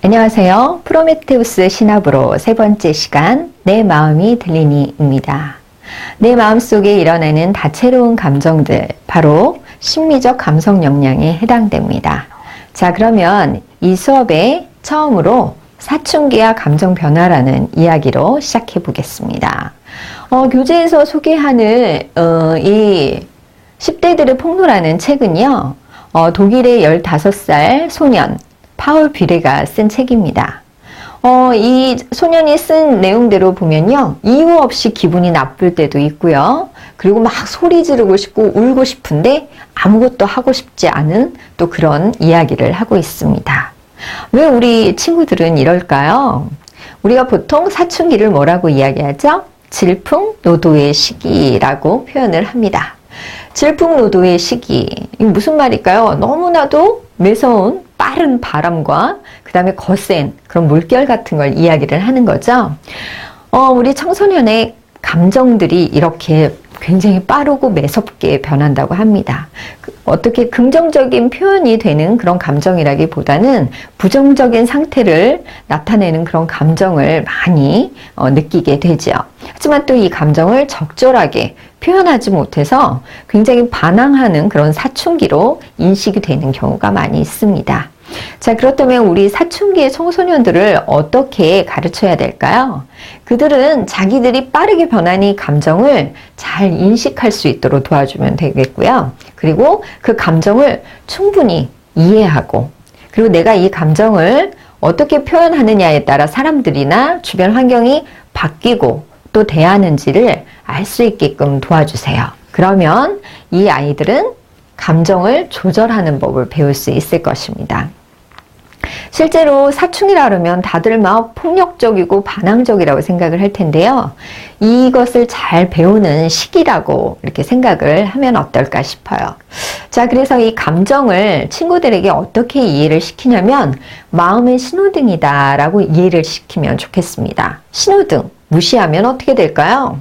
안녕하세요. 프로메테우스 신압으로 세 번째 시간 내 마음이 들리니입니다. 내 마음속에 일어나는 다채로운 감정들, 바로 심리적 감성 역량에 해당됩니다. 자, 그러면 이 수업의 처음으로 사춘기와 감정 변화라는 이야기로 시작해 보겠습니다. 교재에서 소개하는 이 10대들의 폭로라는 책은요, 독일의 15살 소년 파울 뷔레가 쓴 책입니다. 이 소년이 쓴 내용대로 보면요, 이유 없이 기분이 나쁠 때도 있고요, 그리고 막 소리 지르고 싶고 울고 싶은데 아무것도 하고 싶지 않은 또 그런 이야기를 하고 있습니다. 왜 우리 친구들은 이럴까요? 우리가 보통 사춘기를 뭐라고 이야기하죠? 질풍노도의 시기라고 표현을 합니다. 질풍노도의 시기, 이게 무슨 말일까요? 너무나도 매서운 빠른 바람과 그 다음에 거센 그런 물결 같은 걸 이야기를 하는 거죠. 우리 청소년의 감정들이 이렇게 굉장히 빠르고 매섭게 변한다고 합니다. 어떻게 긍정적인 표현이 되는 그런 감정이라기보다는 부정적인 상태를 나타내는 그런 감정을 많이 느끼게 되죠. 하지만 또 이 감정을 적절하게 표현하지 못해서 굉장히 반항하는 그런 사춘기로 인식이 되는 경우가 많이 있습니다. 자, 그렇다면 우리 사춘기의 청소년들을 어떻게 가르쳐야 될까요? 그들은 자기들이 빠르게 변하는 이 감정을 잘 인식할 수 있도록 도와주면 되겠고요. 그리고 그 감정을 충분히 이해하고, 그리고 내가 이 감정을 어떻게 표현하느냐에 따라 사람들이나 주변 환경이 바뀌고 또 대하는지를 알 수 있게끔 도와주세요. 그러면 이 아이들은 감정을 조절하는 법을 배울 수 있을 것입니다. 실제로 사춘기라 그러면 다들 막 폭력적이고 반항적이라고 생각을 할 텐데요. 이것을 잘 배우는 시기라고 이렇게 생각을 하면 어떨까 싶어요. 자, 그래서 이 감정을 친구들에게 어떻게 이해를 시키냐면 마음의 신호등이다 라고 이해를 시키면 좋겠습니다. 신호등 무시하면 어떻게 될까요?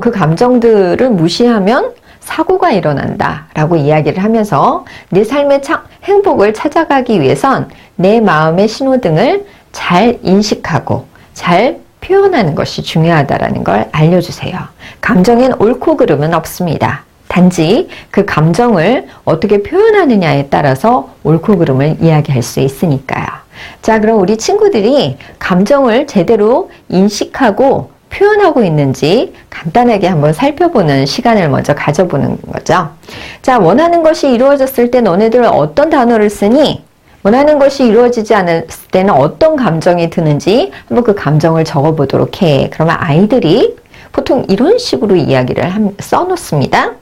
그 감정들을 무시하면 사고가 일어난다 라고 이야기를 하면서 내 삶의 행복을 찾아가기 위해선 내 마음의 신호등을 잘 인식하고 잘 표현하는 것이 중요하다라는 걸 알려주세요. 감정엔 옳고 그름은 없습니다. 단지 그 감정을 어떻게 표현하느냐에 따라서 옳고 그름을 이야기할 수 있으니까요. 자, 그럼 우리 친구들이 감정을 제대로 인식하고 표현하고 있는지 간단하게 한번 살펴보는 시간을 먼저 가져보는 거죠. 자, 원하는 것이 이루어졌을 때 너네들 어떤 단어를 쓰니? 원하는 것이 이루어지지 않을 때는 어떤 감정이 드는지 한번 그 감정을 적어보도록 해. 그러면 아이들이 보통 이런 식으로 이야기를 써놓습니다.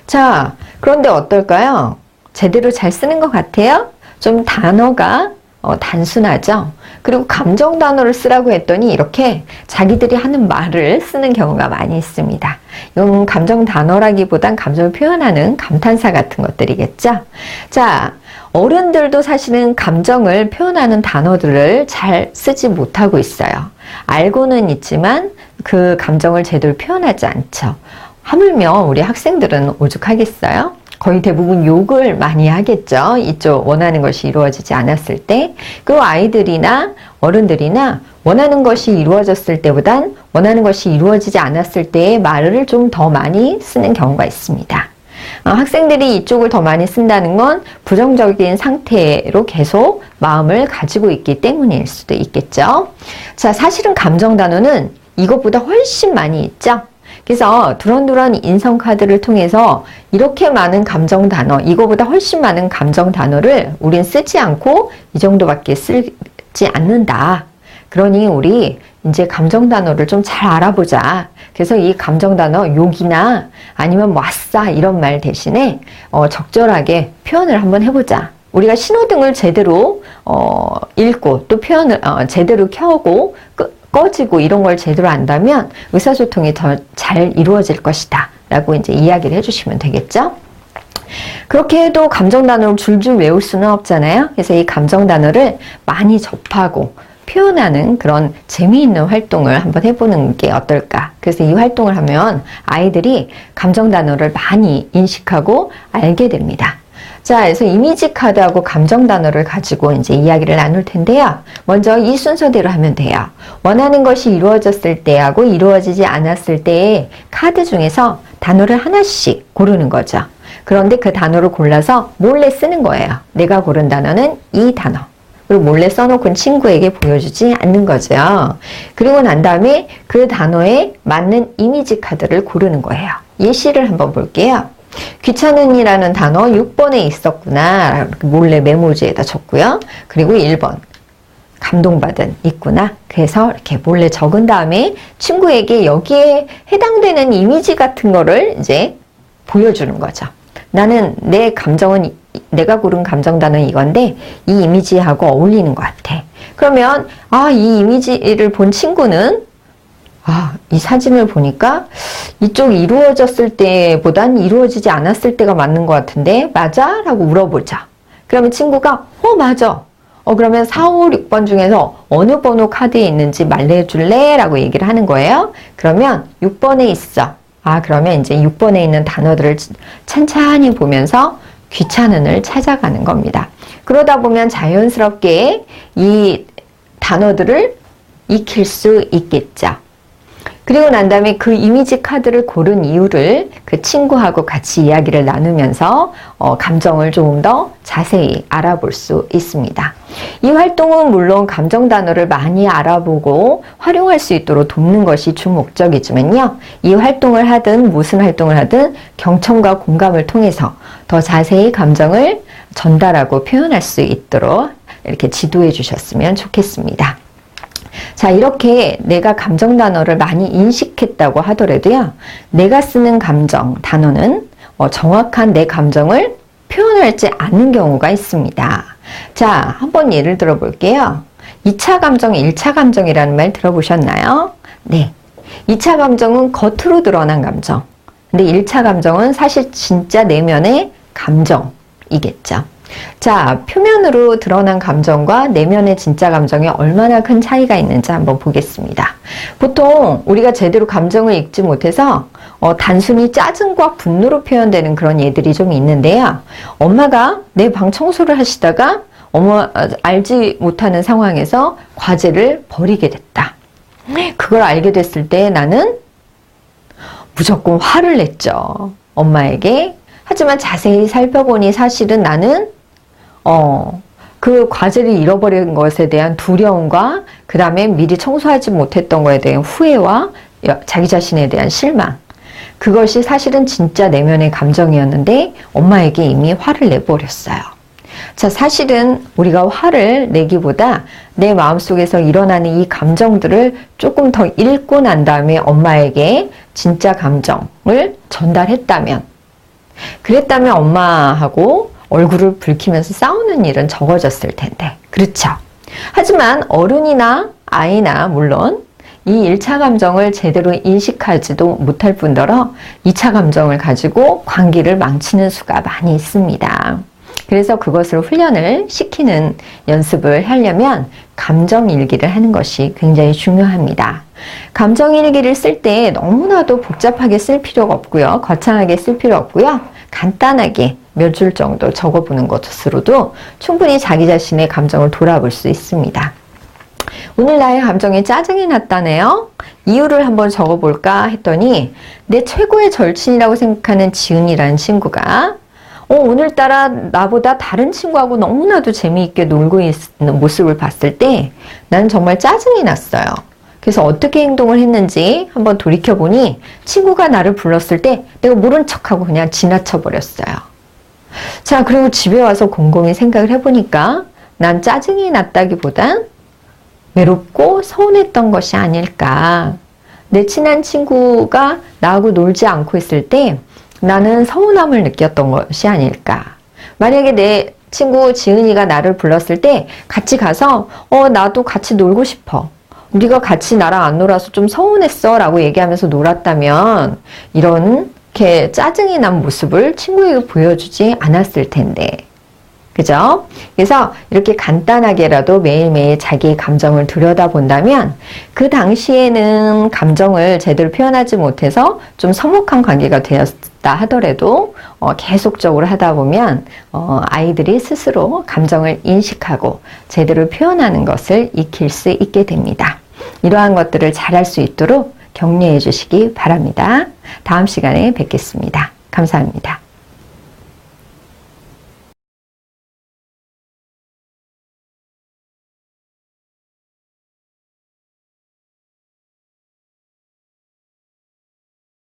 자, 그런데 어떨까요? 제대로 잘 쓰는 것 같아요? 좀 단어가 단순하죠. 그리고 감정 단어를 쓰라고 했더니 이렇게 자기들이 하는 말을 쓰는 경우가 많이 있습니다. 이건 감정 단어라기보단 감정을 표현하는 감탄사 같은 것들이겠죠. 자, 어른들도 사실은 감정을 표현하는 단어들을 잘 쓰지 못하고 있어요. 알고는 있지만 그 감정을 제대로 표현하지 않죠. 하물며 우리 학생들은 오죽하겠어요? 거의 대부분 욕을 많이 하겠죠. 이쪽 원하는 것이 이루어지지 않았을 때. 그리고 아이들이나 어른들이나 원하는 것이 이루어졌을 때보단 원하는 것이 이루어지지 않았을 때의 말을 좀 더 많이 쓰는 경우가 있습니다. 학생들이 이쪽을 더 많이 쓴다는 건 부정적인 상태로 계속 마음을 가지고 있기 때문일 수도 있겠죠. 자, 사실은 감정 단어는 이것보다 훨씬 많이 있죠. 그래서 두런두런 인성카드를 통해서 이렇게 많은 감정 단어, 이거보다 훨씬 많은 감정 단어를 우린 쓰지 않고 이 정도밖에 쓰지 않는다. 그러니 우리 이제 감정 단어를 좀 잘 알아보자. 그래서 이 감정 단어 욕이나 아니면 왔싸 이런 말 대신에 적절하게 표현을 한번 해보자. 우리가 신호등을 제대로 읽고 또 표현을 제대로 켜고 꺼지고 이런 걸 제대로 안다면 의사소통이 더 잘 이루어질 것이다 라고 이제 이야기를 해주시면 되겠죠. 그렇게 해도 감정 단어를 줄줄 외울 수는 없잖아요. 그래서 이 감정 단어를 많이 접하고 표현하는 그런 재미있는 활동을 한번 해보는 게 어떨까. 그래서 이 활동을 하면 아이들이 감정 단어를 많이 인식하고 알게 됩니다. 자, 그래서 이미지 카드하고 감정 단어를 가지고 이제 이야기를 나눌 텐데요. 먼저 이 순서대로 하면 돼요. 원하는 것이 이루어졌을 때하고 이루어지지 않았을 때의 카드 중에서 단어를 하나씩 고르는 거죠. 그런데 그 단어를 골라서 몰래 쓰는 거예요. 내가 고른 단어는 이 단어. 그리고 몰래 써놓고 친구에게 보여주지 않는 거죠. 그리고 난 다음에 그 단어에 맞는 이미지 카드를 고르는 거예요. 예시를 한번 볼게요. 귀찮은이라는 단어 6번에 있었구나. 몰래 메모지에다 적고요. 그리고 1번. 감동받은 있구나. 그래서 이렇게 몰래 적은 다음에 친구에게 여기에 해당되는 이미지 같은 거를 이제 보여주는 거죠. 나는 내 감정은 내가 고른 감정 단어는 이건데 이 이미지하고 어울리는 것 같아. 그러면 이 이미지를 본 친구는 이 사진을 보니까 이쪽 이루어졌을 때보단 이루어지지 않았을 때가 맞는 것 같은데 맞아? 라고 물어보자. 그러면 친구가 맞아. 그러면 4, 5, 6번 중에서 어느 번호 카드에 있는지 말해줄래? 라고 얘기를 하는 거예요. 그러면 6번에 있어. 그러면 이제 6번에 있는 단어들을 찬찬히 보면서 귀찮은을 찾아가는 겁니다. 그러다 보면 자연스럽게 이 단어들을 익힐 수 있겠죠. 그리고 난 다음에 그 이미지 카드를 고른 이유를 그 친구하고 같이 이야기를 나누면서 감정을 조금 더 자세히 알아볼 수 있습니다. 이 활동은 물론 감정 단어를 많이 알아보고 활용할 수 있도록 돕는 것이 주 목적이지만요. 이 활동을 하든 무슨 활동을 하든 경청과 공감을 통해서 더 자세히 감정을 전달하고 표현할 수 있도록 이렇게 지도해 주셨으면 좋겠습니다. 자, 이렇게 내가 감정 단어를 많이 인식했다고 하더라도요. 내가 쓰는 감정 단어는 정확한 내 감정을 표현하지 않는 경우가 있습니다. 자, 한번 예를 들어 볼게요. 2차 감정, 1차 감정이라는 말 들어보셨나요? 네. 2차 감정은 겉으로 드러난 감정. 근데 1차 감정은 사실 진짜 내면의 감정이겠죠. 자, 표면으로 드러난 감정과 내면의 진짜 감정에 얼마나 큰 차이가 있는지 한번 보겠습니다. 보통 우리가 제대로 감정을 읽지 못해서 단순히 짜증과 분노로 표현되는 그런 예들이 좀 있는데요. 엄마가 내 방 청소를 하시다가 알지 못하는 상황에서 과제를 버리게 됐다. 그걸 알게 됐을 때 나는 무조건 화를 냈죠. 엄마에게. 하지만 자세히 살펴보니 사실은 나는 그 과제를 잃어버린 것에 대한 두려움과 그 다음에 미리 청소하지 못했던 것에 대한 후회와 자기 자신에 대한 실망, 그것이 사실은 진짜 내면의 감정이었는데 엄마에게 이미 화를 내버렸어요. 자, 사실은 우리가 화를 내기보다 내 마음속에서 일어나는 이 감정들을 조금 더 읽고 난 다음에 엄마에게 진짜 감정을 전달했다면, 그랬다면 엄마하고 얼굴을 붉히면서 싸우는 일은 적어졌을 텐데. 그렇죠? 하지만 어른이나 아이나 물론 이 1차 감정을 제대로 인식하지도 못할 뿐더러 2차 감정을 가지고 관계를 망치는 수가 많이 있습니다. 그래서 그것을 훈련을 시키는 연습을 하려면 감정일기를 하는 것이 굉장히 중요합니다. 감정일기를 쓸 때 너무나도 복잡하게 쓸 필요가 없고요. 거창하게 쓸 필요 없고요. 간단하게 몇 줄 정도 적어보는 것으로도 충분히 자기 자신의 감정을 돌아볼 수 있습니다. 오늘 나의 감정에 짜증이 났다네요. 이유를 한번 적어볼까 했더니 내 최고의 절친이라고 생각하는 지은이라는 친구가 오늘따라 나보다 다른 친구하고 너무나도 재미있게 놀고 있는 모습을 봤을 때 난 정말 짜증이 났어요. 그래서 어떻게 행동을 했는지 한번 돌이켜보니 친구가 나를 불렀을 때 내가 모른 척하고 그냥 지나쳐 버렸어요. 자, 그리고 집에 와서 곰곰이 생각을 해보니까 난 짜증이 났다기보단 외롭고 서운했던 것이 아닐까. 내 친한 친구가 나하고 놀지 않고 있을 때 나는 서운함을 느꼈던 것이 아닐까. 만약에 내 친구 지은이가 나를 불렀을 때 같이 가서 나도 같이 놀고 싶어. 우리가 같이 나랑 안 놀아서 좀 서운했어 라고 얘기하면서 놀았다면 이렇게 짜증이 난 모습을 친구에게 보여주지 않았을 텐데. 그죠? 그래서 이렇게 간단하게라도 매일매일 자기의 감정을 들여다본다면 그 당시에는 감정을 제대로 표현하지 못해서 좀 서먹한 관계가 어렵다 하더라도 계속적으로 하다 보면 아이들이 스스로 감정을 인식하고 제대로 표현하는 것을 익힐 수 있게 됩니다. 이러한 것들을 잘할 수 있도록 격려해 주시기 바랍니다. 다음 시간에 뵙겠습니다. 감사합니다.